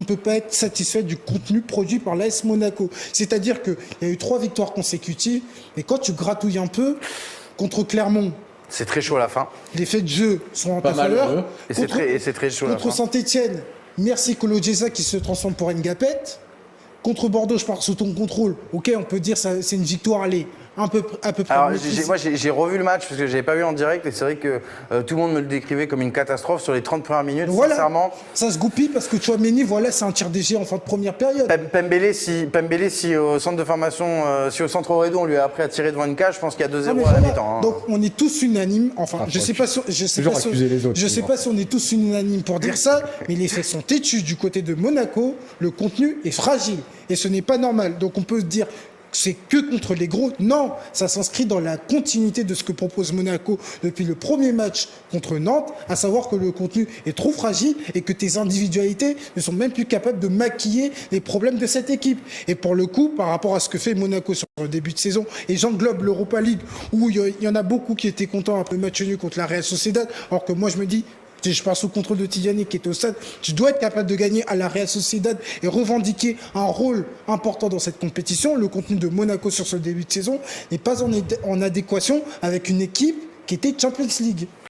ne peut pas être satisfait du contenu produit par l'AS Monaco. C'est-à-dire qu'il y a eu 3 victoires consécutives, et quand tu gratouilles un peu, contre Clermont, c'est très chaud à la fin. les faits de jeu sont en ta Pas mal, faveur. Et c'est très chaud à la Contre fin. Saint-Etienne, merci Kolo Djeza qui se transforme pour Ngapet. Contre Bordeaux, je pars sous ton contrôle. Ok, on peut dire que c'est une victoire, allez, à peu près. Alors, maîtrisée. moi, j'ai revu le match parce que je n'avais pas vu en direct et c'est vrai que tout le monde me le décrivait comme une catastrophe sur les 30 premières minutes. Voilà, Sincèrement, ça se goupille parce que Tchouaméni, voilà, c'est un tir DG en fin de première période. Pembele, si au centre de formation, si au centre Oredo, on lui a appris à tirer devant une cage, je pense qu'il y a 2-0 Non, mais à la voilà. mi-temps. Hein. Donc on est tous unanimes. Enfin, je sais pas si on est tous unanimes pour dire ça, mais les faits sont têtus du côté de Monaco. Le contenu est fragile et ce n'est pas normal. Donc on peut se dire c'est que contre les gros. Non, ça s'inscrit dans la continuité de ce que propose Monaco depuis le premier match contre Nantes, à savoir que le contenu est trop fragile et que tes individualités ne sont même plus capables de maquiller les problèmes de cette équipe. Et pour le coup, par rapport à ce que fait Monaco sur le début de saison, et j'englobe l'Europa League, où il y en a beaucoup qui étaient contents après le match nul contre la Real Sociedad, alors que moi je me dis, si je passe sous contrôle de Tidjani qui est au stade, tu dois être capable de gagner à la Real Sociedad et revendiquer un rôle important dans cette compétition. Le contenu de Monaco sur ce début de saison n'est pas en adéquation avec une équipe qui était Champions League.